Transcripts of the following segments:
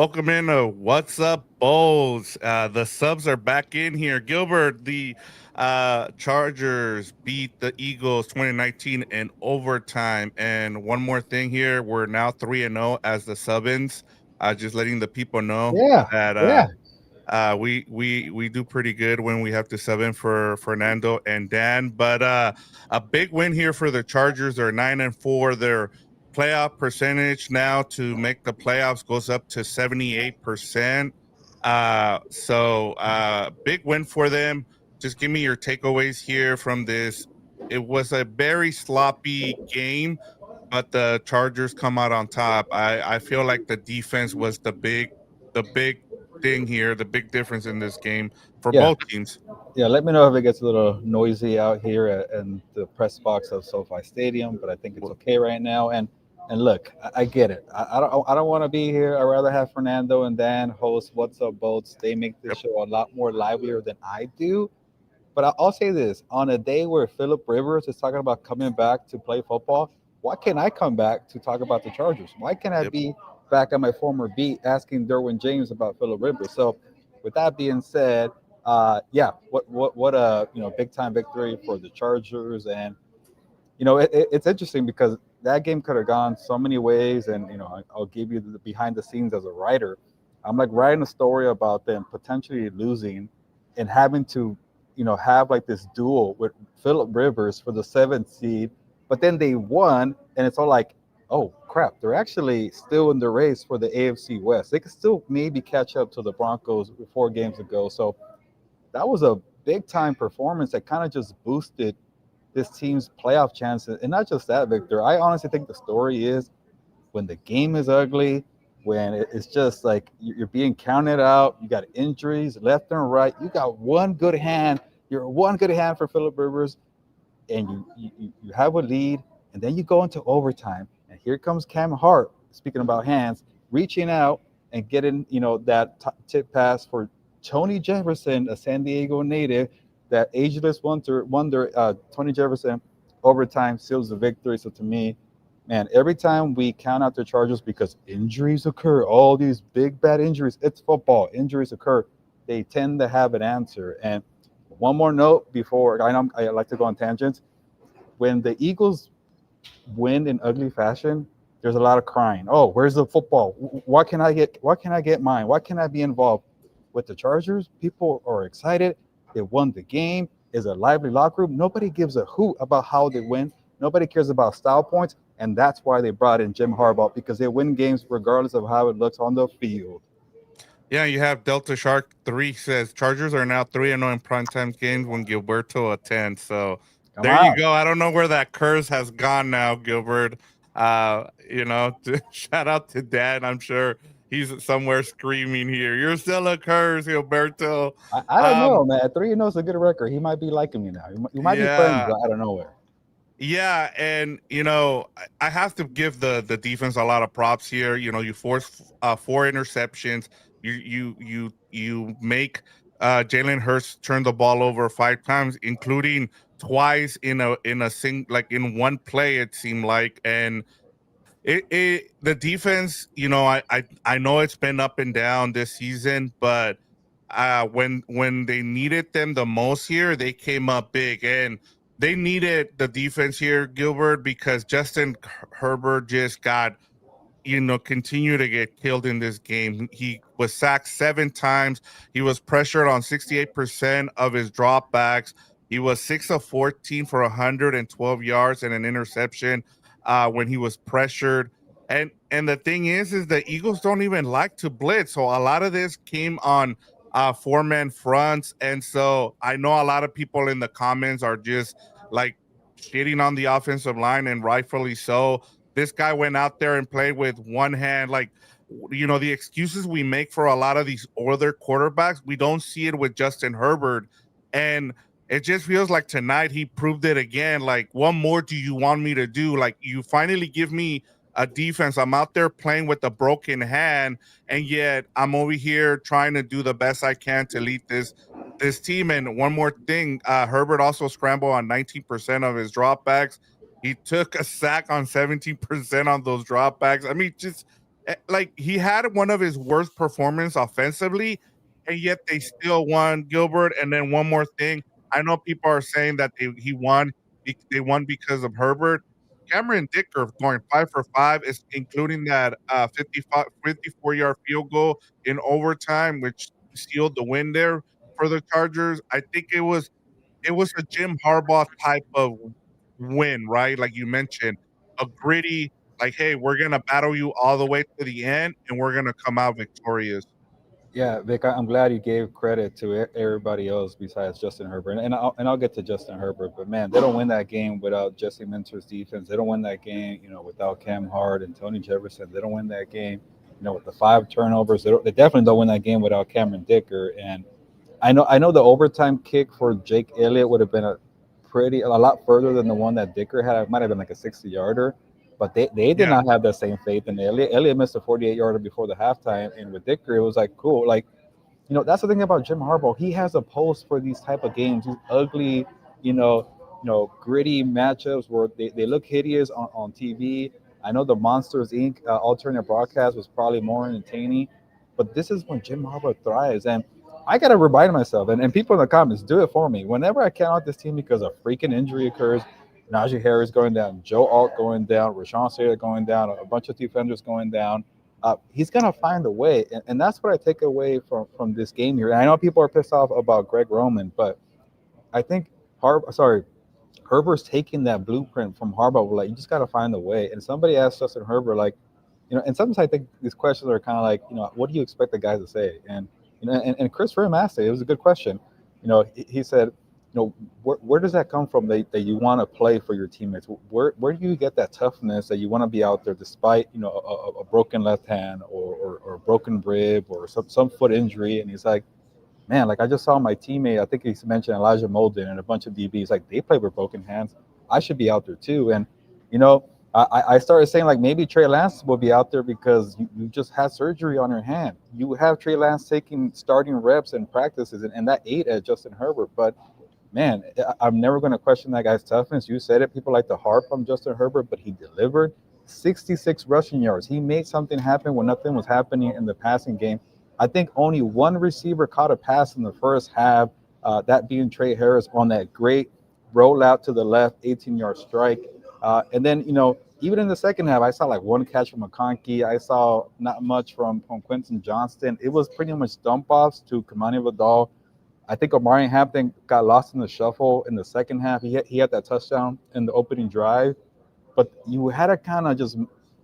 Welcome in to What's Up Bowls. The subs are back in here. Gilbert, the Chargers beat the Eagles 2019 in overtime. And one more thing here, we're now 3-0 as the sub-ins. Just letting the people know Yeah, that yeah, we do pretty good when we have to sub in for Fernando and Dan. But a big win here for the Chargers. They're 9-4. Their playoff percentage now to make the playoffs goes up to 78%. Big win for them. Just give me your takeaways here from this. It was a very sloppy game, but the Chargers come out on top. I feel like the defense was the big thing here, the big difference in this game for yeah, both teams. yeah. Let me know if it gets a little noisy out here in the press box of SoFi Stadium, but I think it's Well, okay right now. And look, I get it. I don't want to be here. I'd rather have Fernando and Dan host What's Up Boats. They make the yep, show a lot more livelier than I do. But I'll say this: on a day where Philip Rivers is talking about coming back to play football, why can't I come back to talk about the Chargers? Why can't I yep. be back at my former beat asking Derwin James about Philip Rivers? So, with that being said, yeah, what a big time victory for the Chargers, and it's interesting because that game could have gone so many ways, and I'll give you the behind the scenes as a writer. I'm like writing a story about them potentially losing and having to, have like this duel with Philip Rivers for the seventh seed, but then they won, and it's all like, oh crap, they're actually still in the race for the AFC West. They could still maybe catch up to the Broncos 4 games ago. So that was a big time performance that kind of just boosted this team's playoff chances. And not just that, Victor. I honestly think the story is when the game is ugly, when it's just like you're being counted out, you got injuries left and right, you got one good hand, you're one good hand for Philip Rivers, and you have a lead, and then you go into overtime, and here comes Cam Hart, speaking about hands, reaching out and getting that tip pass for Tony Jefferson, a San Diego native, that ageless wonder Tony Jefferson, overtime seals the victory. So to me, man, every time we count out the Chargers because injuries occur, all these big bad injuries, it's football, injuries occur, they tend to have an answer. And one more note before I know I like to go on tangents. When the Eagles win in ugly fashion, there's a lot of crying. Oh, where's the football? What can I get? What can I get mine? What can I be involved with the Chargers? People are excited. They won the game. Is a lively locker room. Nobody gives a hoot about how they win. Nobody cares about style points, and that's why they brought in Jim Harbaugh, because they win games regardless of how it looks on the field. Yeah, you have Delta Shark 3 says Chargers are now 3-0 in primetime games when Gilberto attends. So Come there you on. go. I don't know where that curse has gone now, Gilbert. Shout out to Dad. I'm sure he's somewhere screaming here. You're still a curse, Gilberto. I don't know, Um, man. 3-0 is a good record. He might be liking me now. You might be friends yeah. out of nowhere. Yeah, and I have to give the defense a lot of props here. You force 4 interceptions. You make Jalen Hurts turn the ball over 5 times, including twice in one play. It seemed like, and the defense. I know it's been up and down this season, but when they needed them the most here, they came up big, and they needed the defense here, Gilbert, because Justin Herbert just got continue to get killed in this game. He was sacked 7 times. He was pressured on 68% of his dropbacks. He was 6 of 14 for 112 yards and an interception when he was pressured. And the thing is the Eagles don't even like to blitz. So a lot of this came on 4-man fronts. And so I know a lot of people in the comments are just like shitting on the offensive line, and rightfully so. This guy went out there and played with one hand. Like, the excuses we make for a lot of these other quarterbacks, we don't see it with Justin Herbert. And it just feels like tonight he proved it again. Like, what more do you want me to do? Like, you finally give me a defense. I'm out there playing with a broken hand, and yet I'm over here trying to do the best I can to lead this team. And one more thing, Herbert also scrambled on 19% of his dropbacks. He took a sack on 17% on those dropbacks. I mean, just like he had one of his worst performance offensively, and yet they still won, Gilbert. And then one more thing, I know people are saying that they won because of Herbert. Cameron Dicker going 5 for 5 is including that 54-yard field goal in overtime, which sealed the win there for the Chargers. I think it was a Jim Harbaugh type of win, right? Like you mentioned, a gritty, like, hey, we're gonna battle you all the way to the end, and we're gonna come out victorious. Yeah, Vic, I'm glad you gave credit to everybody else besides Justin Herbert, and I'll get to Justin Herbert. But man, they don't win that game without Jesse Minter's defense. They don't win that game, without Cam Hart and Tony Jefferson. They don't win that game, with the 5 turnovers. They definitely don't win that game without Cameron Dicker. And I know the overtime kick for Jake Elliott would have been a lot further than the one that Dicker had. It might have been like a 60-yarder. But they did Yeah. not have that same faith in Elliott. Elliott missed a 48-yarder before the halftime, and with Dicker, it was like cool. Like, that's the thing about Jim Harbaugh. He has a pulse for these type of games. These ugly, gritty matchups where they look hideous on TV. I know the Monsters Inc. Alternate broadcast was probably more entertaining, but this is when Jim Harbaugh thrives. And I gotta remind myself, and people in the comments, do it for me. Whenever I count out this team because a freaking injury occurs, Najee Harris going down, Joe Alt going down, Rashawn Slater going down, a bunch of defenders going down. He's gonna find a way, and that's what I take away from this game here. And I know people are pissed off about Greg Roman, but I think Herbert's taking that blueprint from Harbaugh. Like, you just gotta find a way. And somebody asked Justin Herbert, like, and sometimes I think these questions are kind of like, what do you expect the guys to say? And and Chris Rim asked it. It was a good question. He said, where does that come from that you want to play for your teammates? Where do you get that toughness that you want to be out there despite a broken left hand or a broken rib or some foot injury? And he's like, man, like I just saw my teammate, I think he mentioned Elijah Molden and a bunch of DBs, like they play with broken hands. I should be out there too. And I started saying like maybe Trey Lance will be out there because you just had surgery on your hand. You have Trey Lance taking starting reps and practices, and that ate at Justin Herbert. But man, I'm never going to question that guy's toughness. You said it. People like to harp on Justin Herbert, but he delivered 66 rushing yards. He made something happen when nothing was happening in the passing game. I think only one receiver caught a pass in the first half, that being Trey Harris on that great rollout to the left, 18-yard strike. And then, even in the second half, I saw like one catch from McConkey. I saw not much from Quentin Johnston. It was pretty much dump offs to Kamani Vidal. I think Omari Hampton got lost in the shuffle in the second half. He had that touchdown in the opening drive, but you had to kind of just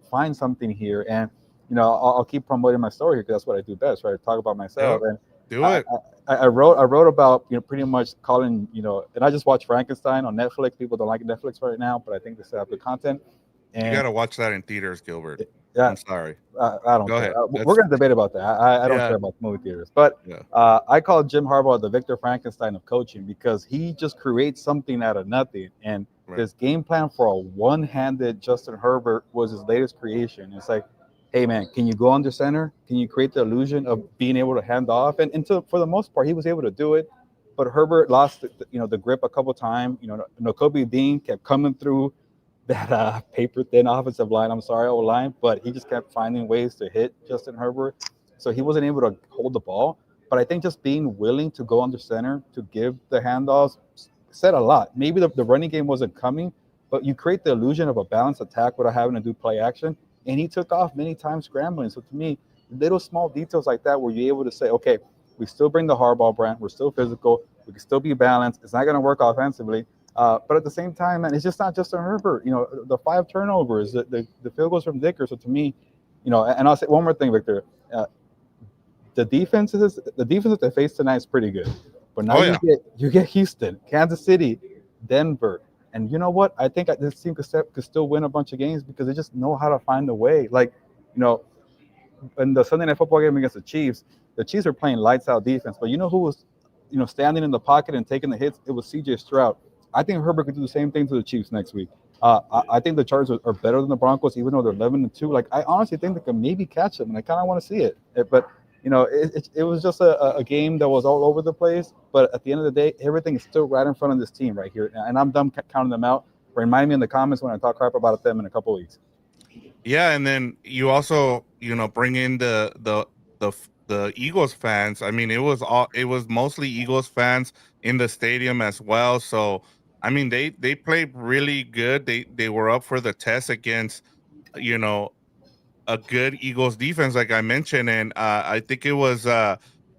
find something here. And I'll keep promoting my story here because that's what I do best, right? Talk about myself. Yep. And Do it. I wrote about pretty much calling and I just watched Frankenstein on Netflix. People don't like Netflix right now, but I think they still have good content. And You gotta watch that in theaters, Gilbert. yeah, I'm sorry. I don't Go care. ahead. We're gonna debate about that. I don't care about movie theaters, but Yeah. I call Jim Harbaugh the Victor Frankenstein of coaching because he just creates something out of nothing. And this game plan for a one-handed Justin Herbert was his latest creation. It's like, hey man, can you go under center? Can you create the illusion of being able to hand off? And for the most part, he was able to do it. But Herbert lost the grip a couple times. Nakobe Dean kept coming through that paper thin offensive line. I'm sorry, O-line, but he just kept finding ways to hit Justin Herbert. So he wasn't able to hold the ball. But I think just being willing to go under center to give the handoffs said a lot. Maybe the running game wasn't coming, but you create the illusion of a balanced attack without having to do play action. And he took off many times scrambling. So to me, little small details like that where you're able to say, okay, we still bring the Harbaugh brand. We're still physical. We can still be balanced. It's not going to work offensively. But at the same time, man, it's just not Justin Herbert. The 5 turnovers, the field goals from Dicker. So to me, and I'll say one more thing, Victor. The defenses that they face tonight is pretty good. But now you get Houston, Kansas City, Denver. And you know what? I think this team could still win a bunch of games because they just know how to find a way. Like, in the Sunday Night Football game against the Chiefs are playing lights out defense. But you know who was, standing in the pocket and taking the hits? It was C.J. Stroud. I think Herbert could do the same thing to the Chiefs next week. I think the Chargers are better than the Broncos, even though they're 11-2. Like, I honestly think they can maybe catch them, and I kind of want to see it. But it was just a game that was all over the place. But at the end of the day, everything is still right in front of this team right here, and I'm done counting them out. Remind me in the comments when I talk crap about them in a couple of weeks. Yeah, and then you also, bring in the Eagles fans. I mean, it was mostly Eagles fans in the stadium as well. So, I mean, they played really good. They were up for the test against, you know, a good Eagles defense, like I mentioned, and I think it was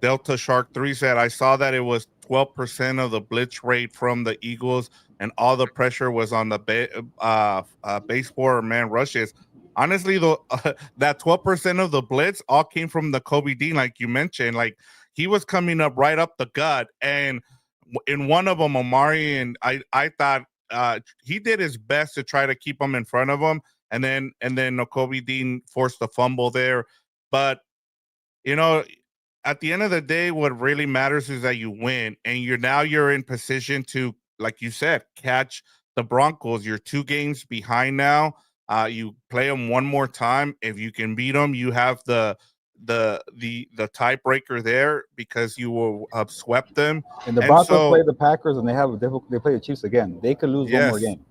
Delta Shark 3 said I saw that it was 12% of the blitz rate from the Eagles, and all the pressure was on the baseball or man rushes. Honestly, though, that 12% of the blitz all came from the Kobe Dean, like you mentioned. Like he was coming up right up the gut, and in one of them, Amari, and I thought he did his best to try to keep him in front of him, and then Kobe Dean forced a fumble there. But you know, at the end of the day, what really matters is that you win, and you're in position to, like you said, catch the Broncos. You're 2 games behind now. You play them one more time. If you can beat them, you have the tiebreaker there because you will have swept them. And the And Broncos play so, the Packers, and they have a difficult. They play the Chiefs again. They could lose one more yes, game.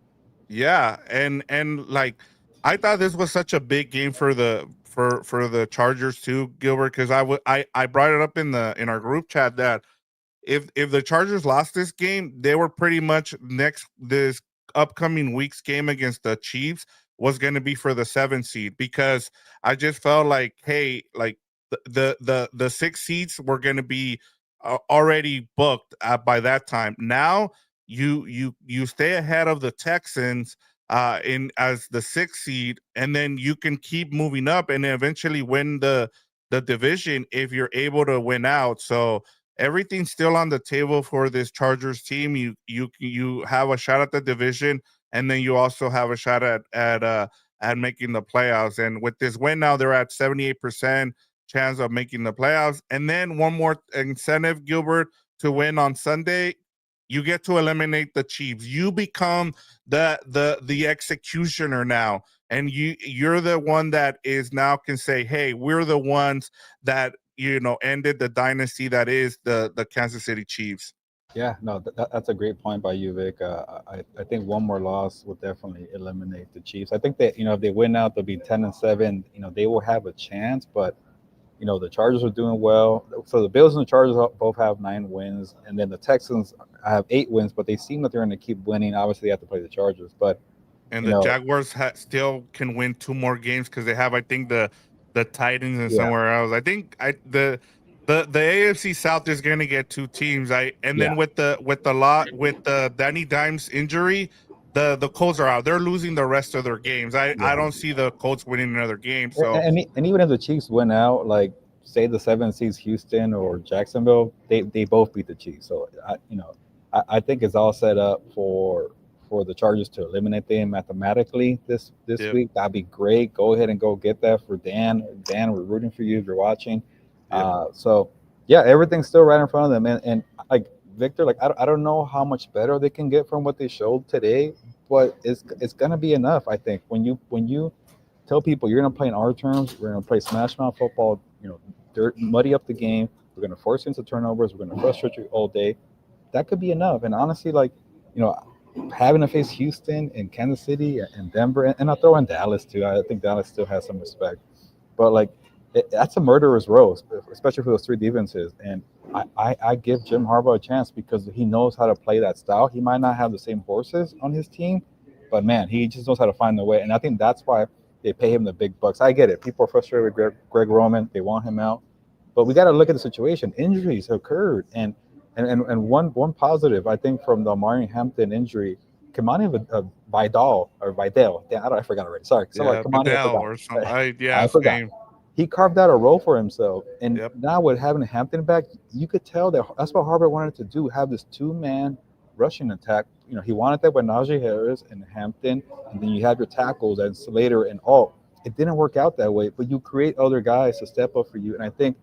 yeah, and like I thought this was such a big game for the Chargers too, Gilbert, because I brought it up in our group chat that if the Chargers lost this game, they were pretty much next this upcoming week's game against the Chiefs was going to be for the 7 seed, because I just felt like, hey, like the 6 seats were going to be already booked by that time. Now you stay ahead of the Texans in as the 6 seed, and then you can keep moving up and eventually win the division if you're able to win out. So everything's still on the table for this Chargers team. You have a shot at the division, and then you also have a shot at making the playoffs. And with this win now, they're at 78% chance of making the playoffs. And then one more incentive, Gilbert, to win on Sunday. You get to eliminate the Chiefs. You become the executioner now, and you're the one that is now can say, "Hey, we're the ones that ended the dynasty that is the Kansas City Chiefs." Yeah, no, that's a great point by you, Vic. I think one more loss will definitely eliminate the Chiefs. I think that if they win out, they'll be 10-7. They will have a chance, but the Chargers are doing well. So the Bills and the Chargers both have 9 wins, and then the Texans have 8 wins, but they seem that they're going to keep winning. Obviously, they have to play the Chargers, but And you the know, Jaguars still can win 2 more games because they have, I think, the Titans and yeah, somewhere else. I think the AFC South is going to get 2 teams. And yeah. then with the Danny Dimes injury, the Colts are out. They're losing the rest of their games. I Yeah. don't see the Colts winning another game. So And even if the Chiefs win out, like say the 7 seeds Houston or Jacksonville, they both beat the Chiefs. So I think it's all set up for the Chargers to eliminate them mathematically this yeah, week. That'd be great. Go ahead and go get that for Dan. Dan, we're rooting for you if you're watching. yeah. So yeah, everything's still right in front of them. And like Victor, like I don't know how much better they can get from what they showed today, but it's gonna be enough. I think when you tell people you're going to play in our terms. We're going to play smash mouth football. Muddy up the game. We're going to force you into turnovers. We're going to frustrate you all day. That could be enough. And honestly, like you know, having to face Houston and Kansas City and Denver, and I'll throw in Dallas too. I think Dallas still has some respect, but like that's a murderer's row, especially for those 3 defenses. And I give Jim Harbaugh a chance because he knows how to play that style. He might not have the same horses on his team, but man, he just knows how to find the way. And I think that's why they pay him the big bucks. I get it. People are frustrated with Greg Roman. They want him out. But we got to look at the situation. Injuries occurred. And one positive, I think, from the Amari Hampton injury, Kamani Vidal, or Vidal, I forgot already. Sorry. Yeah, Kamani, I Fidel forgot. or some. Yeah, I forgot. same. He carved out a role for himself. And Yep. now with having Hampton back, you could tell that's what Harbaugh wanted to do, have this 2-man rushing attack. He wanted that with Najee Harris and Hampton, and then you have your tackles and Slater and Alt. It didn't work out that way, but you create other guys to step up for you. And I think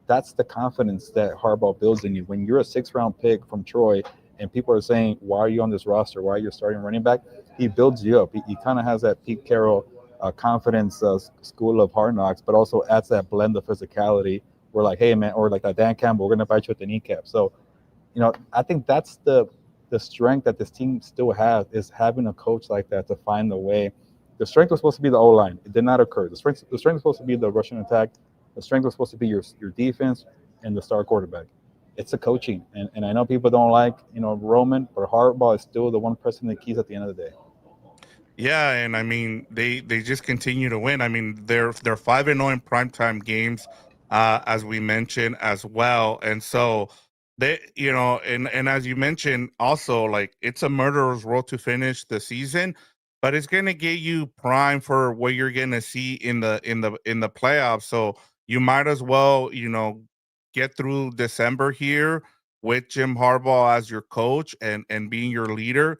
that's the confidence that Harbaugh builds in you. When you're a 6th-round pick from Troy and people are saying, why are you on this roster? Why are you starting running back? He builds you up. He kind of has that Pete Carroll confidence school of hard knocks, but also adds that blend of physicality. We're like, hey, man, or like that Dan Campbell, we're going to bite you at the kneecap. So, I think that's the strength that this team still has is having a coach like that to find the way The strength was supposed to be the O line. It did not occur. The strength was supposed to be the Russian attack. The strength was supposed to be your defense and the star quarterback. It's a coaching, and I know people don't like Roman, but Harbaugh is still the one pressing the keys at the end of the day. Yeah, and I mean they just continue to win. I mean they're 5-0 in primetime games, as we mentioned as well, and so they and as you mentioned also, like, it's a murderer's row to finish the season, but it's gonna get you prime for what you're gonna see in the playoffs. So you might as well get through December here with Jim Harbaugh as your coach and being your leader,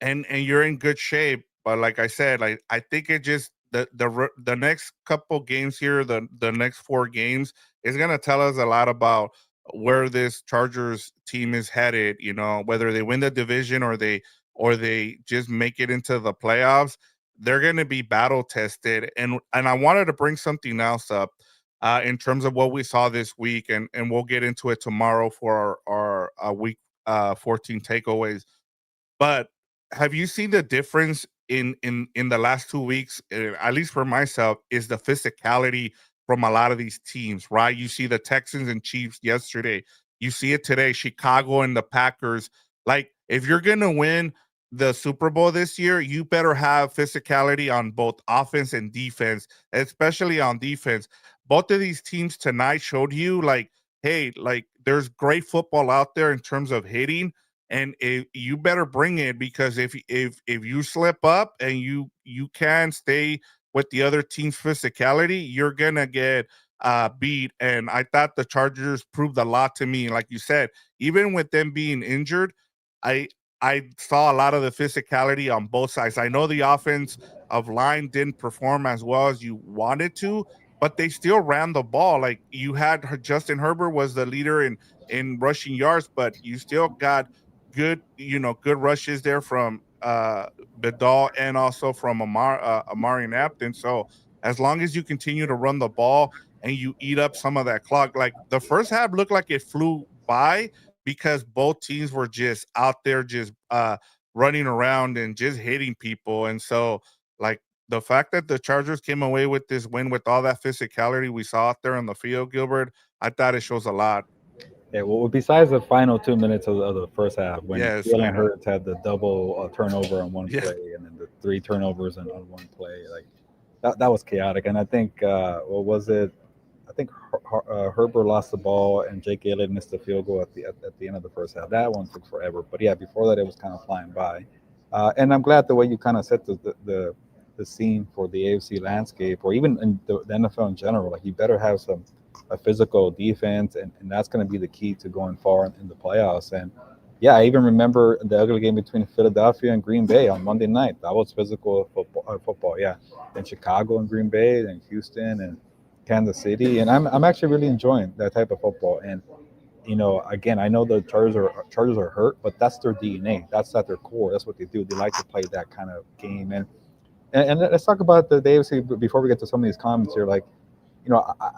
and you're in good shape. But like I said, like, I think it just the next couple games here, the next 4 games is gonna tell us a lot about where this Chargers team is headed. Whether they win the division or they just make it into the playoffs. They're gonna be battle tested. And I wanted to bring something else up. In terms of what we saw this week, and we'll get into it tomorrow for our week 14 takeaways. But have you seen the difference in the last 2 weeks, at least for myself, is the physicality from a lot of these teams, right? You see the Texans and Chiefs yesterday. You see it today, Chicago and the Packers. Like, if you're gonna win the Super Bowl this year, you better have physicality on both offense and defense, especially on defense. Both of these teams tonight showed you, like, hey, like, there's great football out there in terms of hitting, and you better bring it, because if you slip up and you can't stay with the other team's physicality, you're gonna get beat. And I thought the Chargers proved a lot to me. Like you said, even with them being injured, I I saw a lot of the physicality on both sides. I know the offense of line didn't perform as well as you wanted to, but they still ran the ball. Like, you had Justin Herbert was the leader in rushing yards, but you still got good rushes there from Bedall, and also from Amari Napton. So as long as you continue to run the ball and you eat up some of that clock, like, the first half looked like it flew by, because both teams were just out there, just running around and just hitting people. And so, like, the fact that the Chargers came away with this win with all that physicality we saw out there on the field, Gilbert, I thought it shows a lot. Yeah, well, besides the final 2 minutes of the first half, when Yes, I Jalen know. Hurts had the double turnover on one Yeah. play, and then the three turnovers on one play, like that was chaotic. And I think what was it? I think Herbert lost the ball, and Jake Elliott missed the field goal at the end of the first half. That one took forever, but yeah, before that it was kind of flying by. And I'm glad the way you kind of set the scene for the AFC landscape, or even in the NFL in general. Like, you better have a physical defense, and that's going to be the key to going far in the playoffs. And yeah, I even remember the ugly game between Philadelphia and Green Bay on Monday night. That was physical football, yeah. And Chicago and Green Bay, and Houston and Kansas City, and I'm actually really enjoying that type of football. And again, I know the Chargers are hurt, but that's their DNA. That's at their core. That's what they do. They like to play that kind of game. And let's talk about the AFC before we get to some of these comments here. Like,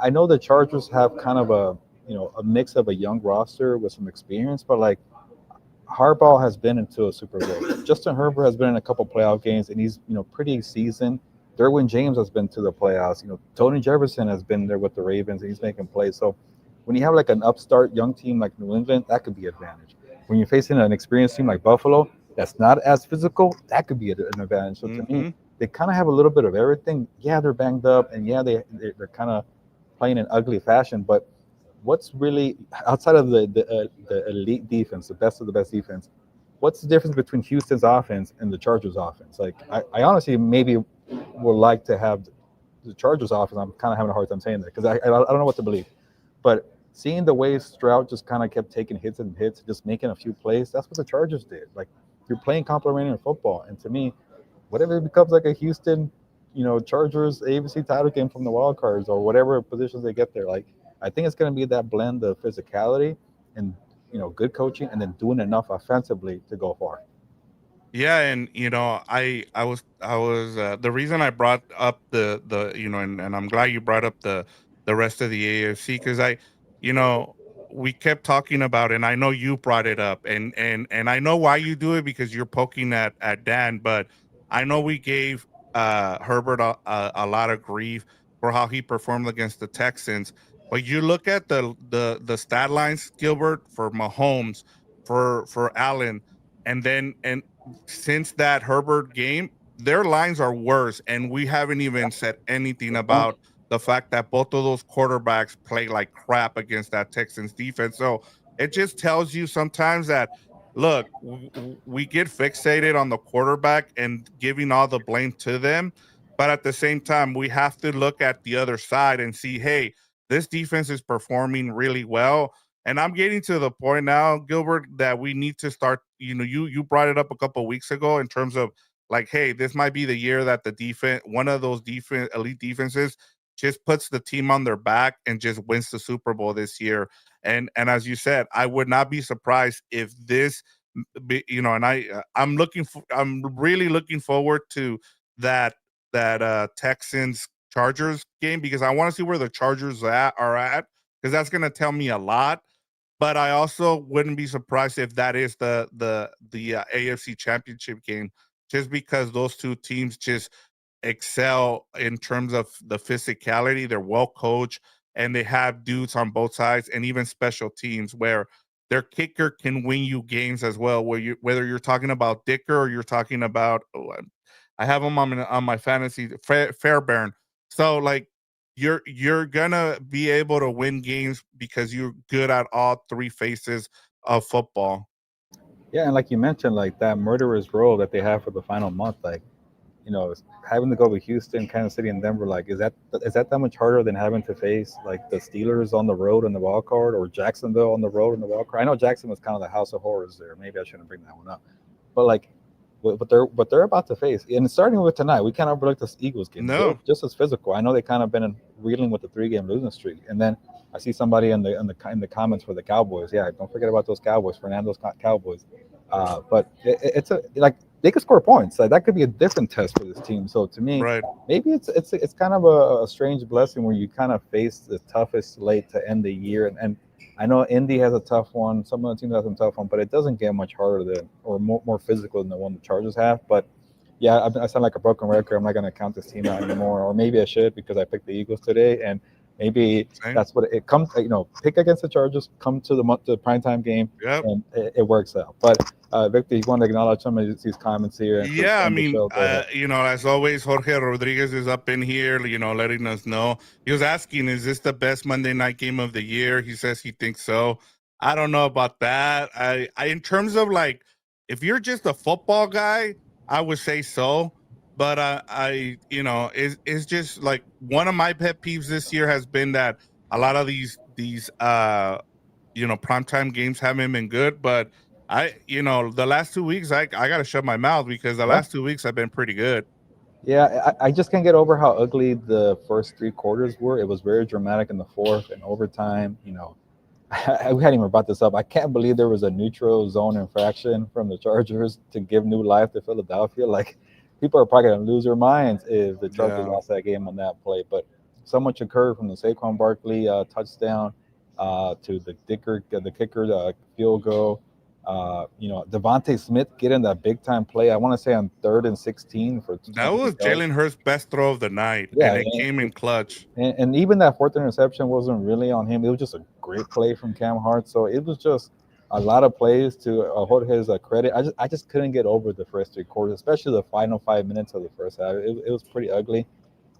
I know the Chargers have kind of a mix of a young roster with some experience, but like, Harbaugh has been into a Super Bowl. Justin Herbert has been in a couple playoff games, and he's pretty seasoned. Derwin James has been to the playoffs. Tony Jefferson has been there with the Ravens, and he's making plays. So when you have like an upstart young team like New England, that could be an advantage. When you're facing an experienced team like Buffalo, that's not as physical, that could be an advantage. So to me, Hmm. they kind of have a little bit of everything. Yeah, they're banged up, and yeah, they're kind of playing in ugly fashion. But what's really outside of the elite defense, the best of the best defense? What's the difference between Houston's offense and the Chargers' offense? Like, I honestly maybe would like to have the Chargers' offense. I'm kind of having a hard time saying that because I don't know what to believe. But seeing the way Stroud just kind of kept taking hits and hits, just making a few plays, that's what the Chargers did. Like, you're playing complementary football, and to me, whatever it becomes like a Houston, Chargers ABC title game from the wild cards or whatever positions they get there. Like, I think it's going to be that blend of physicality and good coaching, and then doing enough offensively to go far. Yeah, and I was the reason I brought up and I'm glad you brought up the rest of the AFC, because you know we kept talking about, and I know you brought it up, and I know why you do it, because you're poking at Dan. But I know we gave Herbert a lot of grief for how he performed against the Texans. But you look at the stat lines, Gilbert, for Mahomes, for Allen, and since that Herbert game, their lines are worse, and we haven't even said anything Good point. about the fact that both of those quarterbacks play like crap against that Texans defense. So it just tells you sometimes that look, we get fixated on the quarterback and giving all the blame to them, but at the same time, we have to look at the other side and see, hey, this defense is performing really well. And I'm getting to the point now, Gilbert, that we need to start. You brought it up a couple of weeks ago in terms of like, hey, this might be the year that the defense, one of those defense elite defenses, just puts the team on their back and just wins the Super Bowl this year. And as you said, I would not be surprised if this, and I'm really looking forward to that Texans Chargers game because I want to see where the Chargers are at because that's going to tell me a lot. But I also wouldn't be surprised if that is the AFC Championship game, just because those two teams just excel in terms of the physicality. They're well coached and they have dudes on both sides and even special teams where their kicker can win you games as well. Whether you're talking about Dicker or you're talking about I have him on my fantasy Fairbairn. So like you're gonna be able to win games because you're good at all three faces of football. Yeah, and like you mentioned, like that murderous role that they have for the final month, like having to go with Houston, Kansas City, and Denver, like is that much harder than having to face like the Steelers on the road in the wild card or Jacksonville on the road in the wild card? I know Jackson was kind of the house of horrors there. Maybe I shouldn't bring that one up, but like what they're about to face, and starting with tonight, we can't overlook this Eagles game. They're No, just as physical. I know they kind of been reeling with the 3-game losing streak, and then I see somebody in the comments for the Cowboys. Yeah, don't forget about those Cowboys, Fernando's Cowboys. But it's a like they could score points. Like that could be a different test for this team. So to me, right. maybe it's kind of a strange blessing where you kind of face the toughest slate to end the year, and I know Indy has a tough one. Some of the teams have some tough one, but it doesn't get much harder than or more physical than the one the Chargers have. But yeah, I sound like a broken record. I'm not going to count this team out anymore, or maybe I should because I picked the Eagles today, and maybe Same. that's what it comes. Pick against the Chargers, come to the primetime game, Yep. and it works out. But Victor, you want to acknowledge some of these comments here and to Yeah, I end the mean, show? Go ahead. as always, Jorge Rodriguez is up in here, letting us know. He was asking, is this the best Monday night game of the year? He says he thinks so. I don't know about that. In terms of like, if you're just a football guy, I would say so. But it's just like one of my pet peeves this year has been that a lot of these primetime games haven't been good, but the last 2 weeks, I got to shut my mouth because the Yeah. last 2 weeks have been pretty good. Yeah, I just can't get over how ugly the first 3 quarters were. It was very dramatic in the fourth and overtime. We hadn't even brought this up. I can't believe there was a neutral zone infraction from the Chargers to give new life to Philadelphia. Like, people are probably going to lose their minds if the Chargers Yeah. lost that game on that play. But so much occurred from the Saquon Barkley touchdown to the kicker field goal. Devontae Smith getting that big time play. I want to say on 3rd and 16 for That was 28 yards. Jalen Hurts' best throw of the night, Yeah, and it came in clutch. and even that fourth interception wasn't really on him. It was just a great play from Cam Hart. So it was just a lot of plays to hold his credit. I just couldn't get over the first 3 quarters, especially the final 5 minutes of the first half. It was pretty ugly.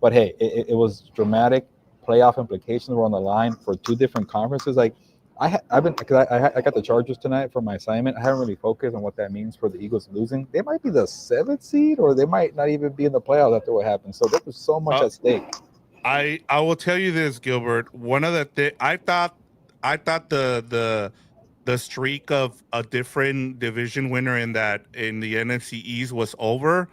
But hey, it was dramatic. Playoff implications were on the line for 2 different conferences. Like I've been because I got the Chargers tonight for my assignment. I haven't really focused on what that means for the Eagles losing. They might be the 7th seed, or they might not even be in the playoffs after what happened. So there was so much Uh, at stake. I will tell you this, Gilbert. One of the I thought the streak of a different division winner in the NFC East was over.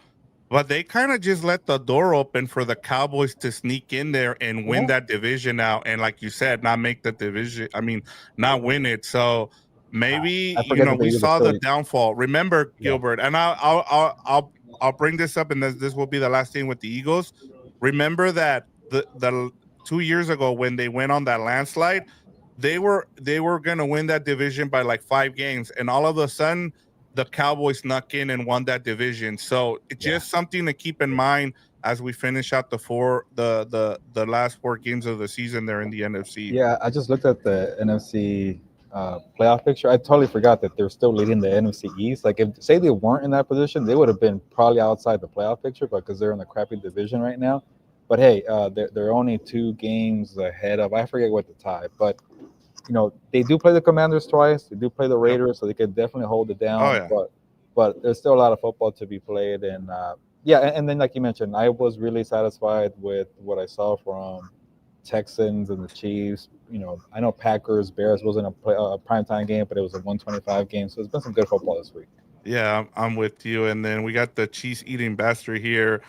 But they kind of just let the door open for the Cowboys to sneak in there and win Yeah, that division out. And like you said, not make the division. I mean, not win it. So maybe I forget that the we Eagles are saw the still. downfall. Remember, Yeah, Gilbert, and I'll bring this up, and this will be the last thing with the Eagles. Remember that the 2 years ago when they went on that landslide, they were gonna win that division by like 5 games, and all of a sudden the Cowboys snuck in and won that division. So it's yeah. just something to keep in mind as we finish out the last 4 games of the season there in the NFC. Yeah, I just looked at the NFC playoff picture. I totally forgot that they're still leading the NFC East. Like, if say they weren't in that position, they would have been probably outside the playoff picture, because they're in the crappy division right now. But hey, they're only 2 games ahead of. I forget what the tie, but they do play the Commanders twice. They do play the Yep. Raiders, so they could definitely hold it Oh down. yeah. But there's still a lot of football to be played, and yeah, and then like you mentioned, I was really satisfied with what I saw from Texans and the Chiefs. I know Packers Bears wasn't a primetime game, but it was a 125 game, so it's been some good football this week. Yeah, I'm with you. And then we got the cheese eating bastard here.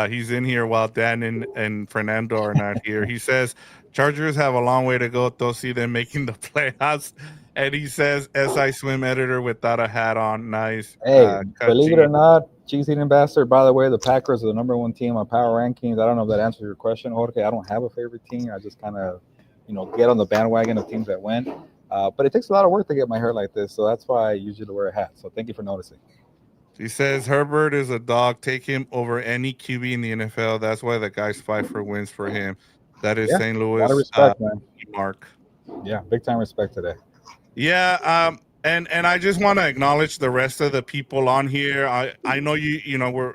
He's in here while Dan and Fernando are not here. He says Chargers have a long way to go. They'll see them making the playoffs. And he says SI swim editor without a hat on. Nice. Hey, Cut believe it or G. not, cheese eating bastard. By the way, the Packers are the #1 team on power rankings. I don't know if that answers your question, Jorge. I don't have a favorite team. I just kind of, get on the bandwagon of teams that win. But it takes a lot of work to get my hair like this, so that's why I usually wear a hat. So thank you for noticing. He says Herbert is a dog. Take him over any QB in the NFL. That's why the guys fight for wins for him. That is Yeah, St. a lot of Louis respect, man. Mark. Yeah, big time respect today. Yeah, and I just want to acknowledge the rest of the people on here. I know we're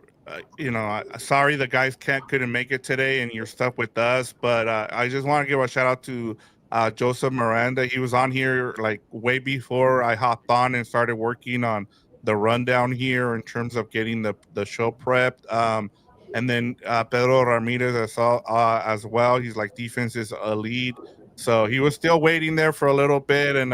sorry the guys couldn't make it today, and you're stuck with us. But I just want to give a shout out to Joseph Miranda. He was on here like way before I hopped on and started working on the rundown here in terms of getting the show prepped. And then Pedro Ramirez as well. He's like defense is a lead. So he was still waiting there for a little bit, and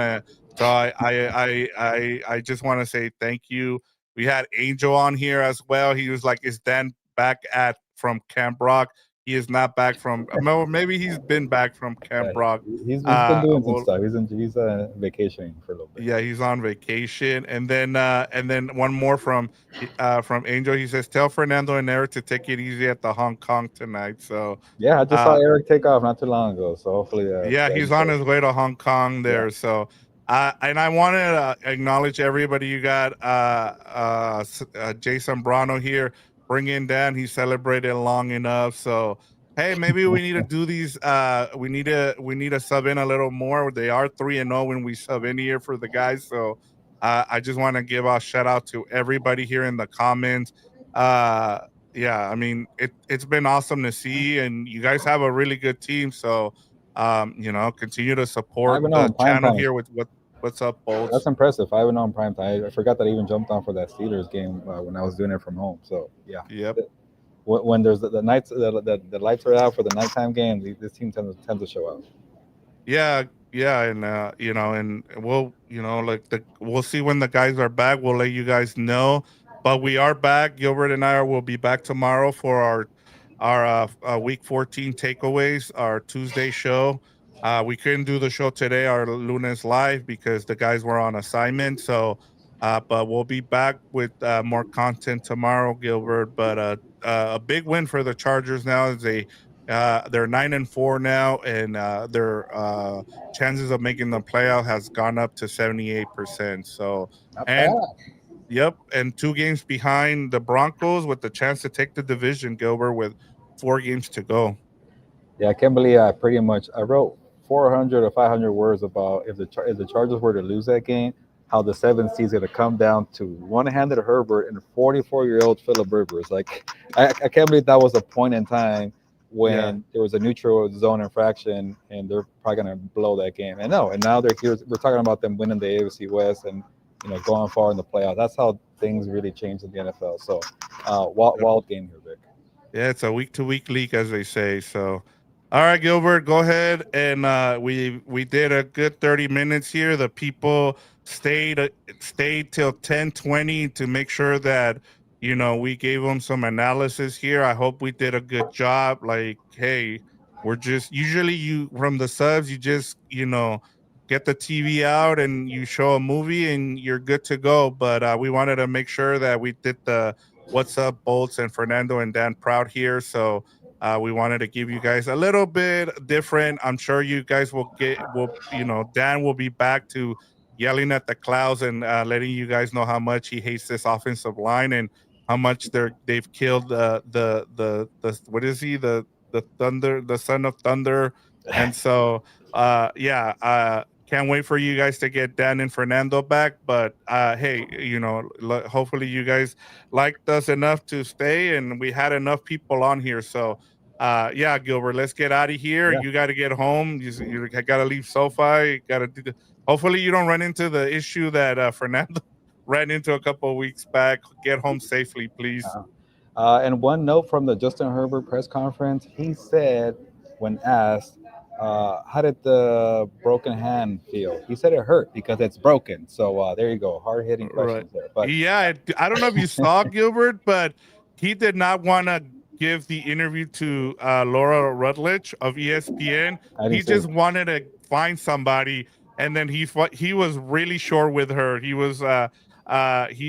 so I just want to say thank you. We had Angel on here as well. He was like, "Is Dan back at from Camp Rock?" He is not back from. Well, maybe he's been back from Camp Yeah, Rock. he's been doing some Well, stuff. He's vacationing for a little bit. yeah, he's on vacation, and then one more from Angel. He says, "Tell Fernando and Eric to take it easy at the Hong Kong tonight." So, Yeah, I just saw uh, Eric take off not too long ago, so hopefully, yeah, he's he's on safe. his way to Hong Kong Yeah, there. So, and I want to acknowledge everybody. You got Jason Brano here. Bring in Dan. He celebrated long enough. So, hey, maybe we need to do these. We need to sub in a little more. They are 3-0 when we sub in here for the guys. So, I just want to give a shout out to everybody here in the comments. Uh, yeah, I mean it's been awesome to see, and you guys have a really good team. So continue to support 5-0 the in prime channel time. here with what's up, That's Bolts. impressive. 5-0 in prime time. I forgot that I even jumped on for that Steelers game when I was doing it from home. So yeah, Yep. when there's the nights the lights are out for the nighttime game, this team tends to show up. Yeah, yeah, and and we'll we'll see when the guys are back. We'll let you guys know. But we are back. Gilbert and I will be back tomorrow for our week 14 takeaways, our Tuesday show. We couldn't do the show today, our Lunes live, because the guys were on assignment. So, but we'll be back with more content tomorrow, Gilbert. But a big win for the Chargers now is they're 9-4 now, and their chances of making the playoff has gone up to 78%. So, Not bad. and yep, and 2 games behind the Broncos with the chance to take the division, Gilbert, with 4 games to go. Yeah, I can't believe I wrote 400 or 500 words about if the Chargers were to lose that game, how the 7th seed is going to come down to one-handed Herbert and 44-year-old Philip Rivers. Like, I can't believe that was a point in time Yeah. when there was a neutral zone infraction and they're probably going to blow that game. And no, and now they're here. We're talking about them winning the AFC West and going far in the playoffs. That's how things really change in the NFL. So, wild game here, Vic. Yeah, it's a week-to-week league, as they say. So, all right, Gilbert, go ahead. And we did a good 30 minutes here. The people stayed till 10:20 to make sure that we gave them some analysis here. I hope we did a good job. Like, hey, we're just usually you from the subs, you just get the TV out and you show a movie and you're good to go. But we wanted to make sure that we did the what's up, Bolts and Fernando and Dan Proud here. So we wanted to give you guys a little bit different. I'm sure you guys Dan will be back to yelling at the clouds and letting you guys know how much he hates this offensive line. And how much they've killed the what is he, the Thunder, the son of Thunder. And so yeah, can't wait for you guys to get Dan and Fernando back. But hey, hopefully you guys liked us enough to stay, and we had enough people on here. So yeah, Gilbert, let's get out of here. Yeah. You got to get home. You got to leave SoFi. You got to do hopefully you don't run into the issue that Fernando ran into a couple of weeks back. Get home safely, please. And one note from the Justin Herbert press conference, he said, when asked, how did the broken hand feel? He said it hurt because it's broken. So there you go, hard hitting Right. questions there. But Yeah, I don't know if you saw Gilbert, but he did not want to give the interview to Laura Rutledge of ESPN. I He didn't see. just wanted to find somebody, and then he was really short with her. He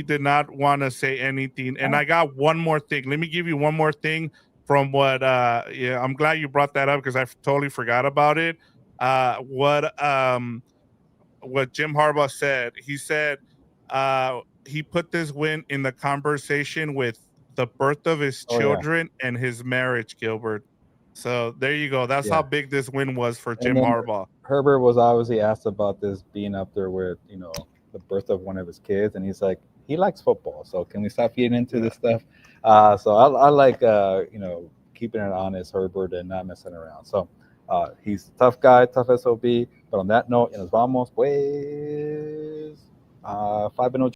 did not want to say anything. And I got one more thing. Let me give you one more thing from what yeah, I'm glad you brought that up because I totally forgot about it. What Jim Harbaugh said. He said he put this win in the conversation with the birth of his Oh yeah, children and his marriage, Gilbert. So there you go. That's yeah. how big this win was for And Jim then Harbaugh. Herbert was obviously asked about this being up there with the birth of one of his kids, and he's like, he likes football, so can we stop getting into this stuff? So I like keeping it honest, Herbert, and not messing around. So he's a tough guy, tough SOB. But on that note, nos vamos pues 5-0